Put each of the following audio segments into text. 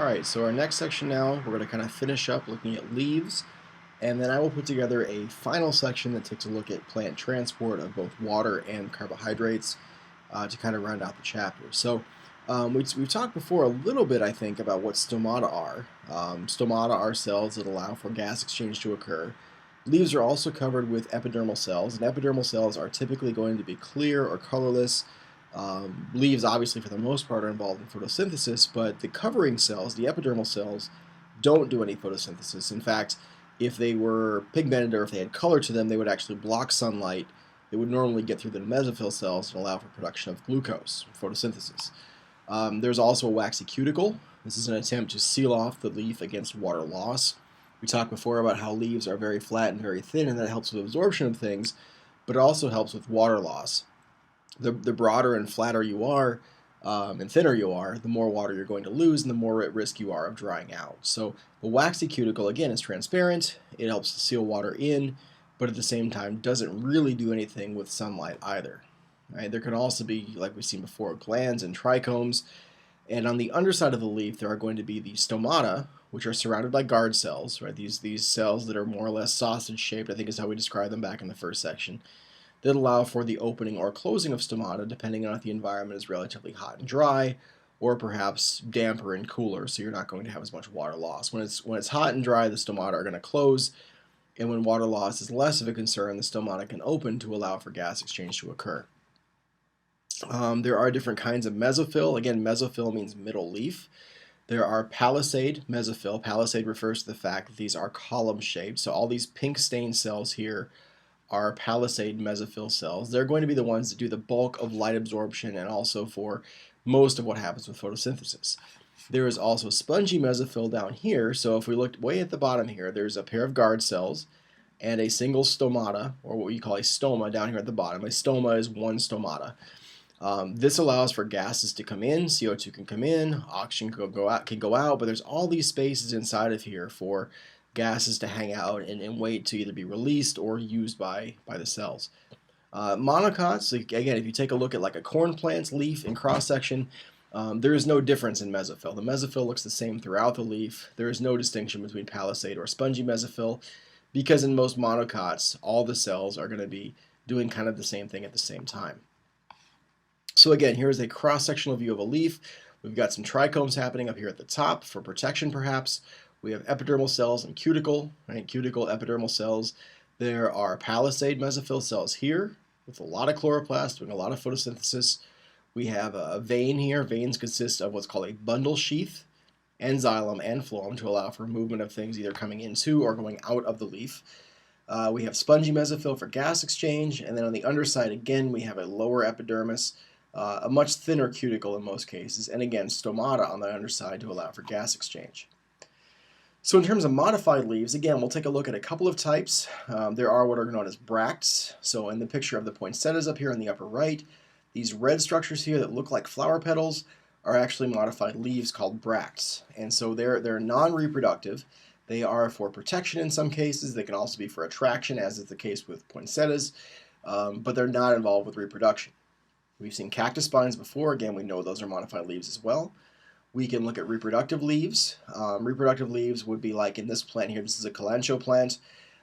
Alright, so our next section now, we're going to kind of finish up looking at leaves, and then I will put together a final section that takes a look at plant transport of both water and carbohydrates to kind of round out the chapter. So we've talked before a little bit, I think, about what stomata are. Stomata are cells that allow for gas exchange to occur. Leaves are also covered with epidermal cells, and epidermal cells are typically going to be clear or colorless. Leaves, obviously, for the most part, are involved in photosynthesis, but the covering cells, the epidermal cells, don't do any photosynthesis. In fact, if they were pigmented or if they had color to them, they would actually block sunlight. They would normally get through the mesophyll cells and allow for production of glucose, photosynthesis. There's also a waxy cuticle. This is an attempt to seal off the leaf against water loss. We talked before about how leaves are very flat and very thin, and that helps with absorption of things, but it also helps with water loss. The broader and flatter you are, and thinner you are, the more water you're going to lose and the more at risk you are of drying out. So the waxy cuticle, again, is transparent. It helps to seal water in, but at the same time doesn't really do anything with sunlight either. Right? There can also be, like we've seen before, glands and trichomes. And on the underside of the leaf, there are going to be the stomata, which are surrounded by guard cells. Right? These cells that are more or less sausage-shaped, I think is how we described them back in the first section, that allow for the opening or closing of stomata depending on if the environment is relatively hot and dry or perhaps damper and cooler, so you're not going to have as much water loss. When it's hot and dry, the stomata are going to close, and when water loss is less of a concern, the stomata can open to allow for gas exchange to occur. There are different kinds of mesophyll. Again, mesophyll means middle leaf. There are palisade mesophyll. Palisade refers to the fact that these are column-shaped, so all these pink stained cells here are palisade mesophyll cells. They're going to be the ones that do the bulk of light absorption and also for most of what happens with photosynthesis. There is also spongy mesophyll down here, so if we looked way at the bottom here, there's a pair of guard cells and a single stomata, or what we call a stoma down here at the bottom. A stoma is one stomata. This allows for gases to come in, CO2 can come in, oxygen can go out, but there's all these spaces inside of here for gases to hang out and wait to either be released or used by the cells. Monocots, again, if you take a look at like a corn plant's leaf in cross-section, there is no difference in mesophyll. The mesophyll looks the same throughout the leaf. There is no distinction between palisade or spongy mesophyll because in most monocots, all the cells are going to be doing kind of the same thing at the same time. So again, here's a cross-sectional view of a leaf. We've got some trichomes happening up here at the top for protection perhaps. We have epidermal cells and cuticle, right? Cuticle epidermal cells. There are palisade mesophyll cells here with a lot of chloroplasts doing a lot of photosynthesis. We have a vein here. Veins consist of what's called a bundle sheath and xylem and phloem to allow for movement of things either coming into or going out of the leaf. We have spongy mesophyll for gas exchange, and then on the underside again we have a lower epidermis, a much thinner cuticle in most cases, and again stomata on the underside to allow for gas exchange. So in terms of modified leaves, again, we'll take a look at a couple of types. There are what are known as bracts. So in the picture of the poinsettias up here in the upper right, these red structures here that look like flower petals are actually modified leaves called bracts. And so they're non-reproductive. They are for protection in some cases. They can also be for attraction, as is the case with poinsettias, but they're not involved with reproduction. We've seen cactus spines before. Again, we know those are modified leaves as well. We can look at reproductive leaves. Reproductive leaves would be like in this plant here. This is a kalanchoe plant.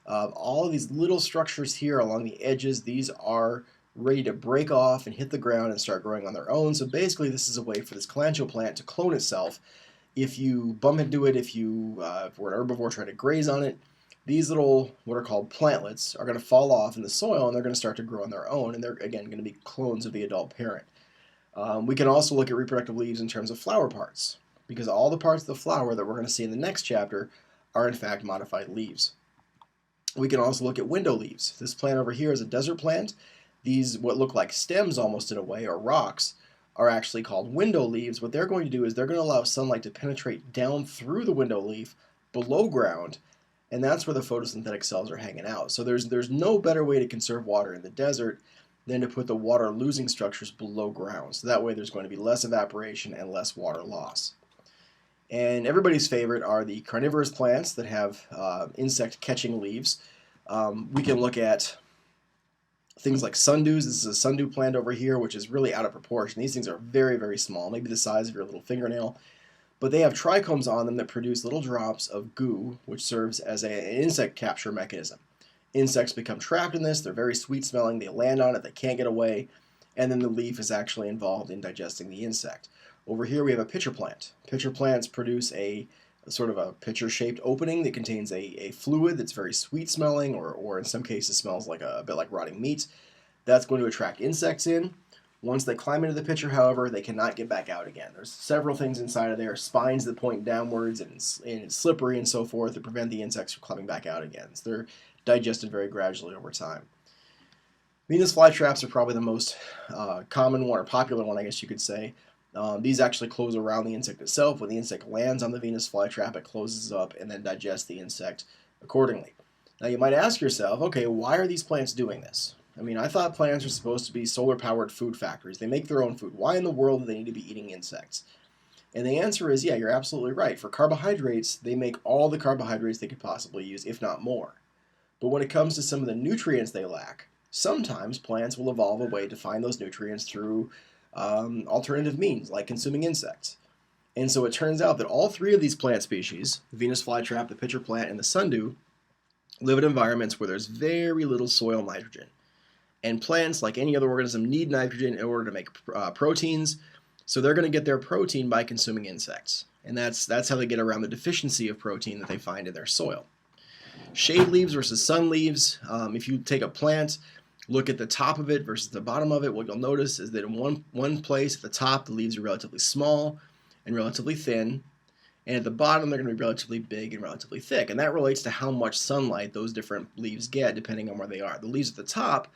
All of these little structures here along the edges, these are ready to break off and hit the ground and start growing on their own. So basically this is a way for this kalanchoe plant to clone itself. If you bump into it, if we're an herbivore trying to graze on it, these little, what are called plantlets, are going to fall off in the soil and they're going to start to grow on their own. And they're, again, going to be clones of the adult parent. We can also look at reproductive leaves in terms of flower parts, because all the parts of the flower that we're going to see in the next chapter are in fact modified leaves. We can also look at window leaves. This plant over here is a desert plant. These, what look like stems almost in a way, or rocks, are actually called window leaves. What they're going to do is they're going to allow sunlight to penetrate down through the window leaf below ground, and that's where the photosynthetic cells are hanging out. So there's no better way to conserve water in the desert than to put the water-losing structures below ground. So that way there's going to be less evaporation and less water loss. And everybody's favorite are the carnivorous plants that have insect-catching leaves. We can look at things like sundews. This is a sundew plant over here, which is really out of proportion. These things are very, very small, maybe the size of your little fingernail. But they have trichomes on them that produce little drops of goo, which serves as an insect capture mechanism. Insects become trapped in this, they're very sweet smelling, they land on it, they can't get away, and then the leaf is actually involved in digesting the insect. Over here we have a pitcher plant. Pitcher plants produce a sort of a pitcher-shaped opening that contains a fluid that's very sweet smelling, or in some cases smells like a bit like rotting meat. That's going to attract insects in. Once they climb into the pitcher, however, they cannot get back out again. There's several things inside of there, spines that point downwards, and it's slippery and so forth, that prevent the insects from climbing back out again. So they're digested very gradually over time. Venus flytraps are probably the most common one, or popular one, I guess you could say. These actually close around the insect itself. When the insect lands on the Venus flytrap, it closes up and then digests the insect accordingly. Now you might ask yourself, okay, why are these plants doing this? I mean, I thought plants are supposed to be solar-powered food factories. They make their own food. Why in the world do they need to be eating insects? And the answer is, yeah, you're absolutely right. For carbohydrates, they make all the carbohydrates they could possibly use, if not more. But when it comes to some of the nutrients they lack, sometimes plants will evolve a way to find those nutrients through alternative means, like consuming insects. And so it turns out that all three of these plant species, the Venus flytrap, the pitcher plant, and the sundew, live in environments where there's very little soil nitrogen. And plants, like any other organism, need nitrogen in order to make proteins, so they're going to get their protein by consuming insects. And that's how they get around the deficiency of protein that they find in their soil. Shade leaves versus sun leaves. If you take a plant, look at the top of it versus the bottom of it, what you'll notice is that in one place at the top, the leaves are relatively small and relatively thin, and at the bottom, they're going to be relatively big and relatively thick. And that relates to how much sunlight those different leaves get depending on where they are. The leaves at the top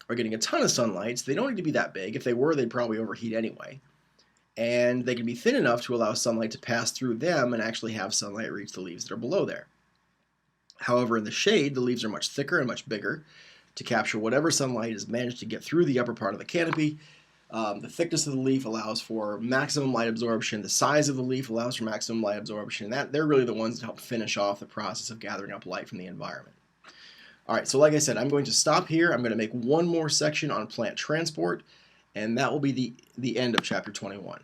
are getting a ton of sunlight, so they don't need to be that big. If they were, they'd probably overheat anyway. And they can be thin enough to allow sunlight to pass through them and actually have sunlight reach the leaves that are below there. However, in the shade, the leaves are much thicker and much bigger to capture whatever sunlight has managed to get through the upper part of the canopy. The thickness of the leaf allows for maximum light absorption. The size of the leaf allows for maximum light absorption. They're really the ones that help finish off the process of gathering up light from the environment. All right, so like I said, I'm going to stop here. I'm going to make one more section on plant transport, and that will be the end of Chapter 21.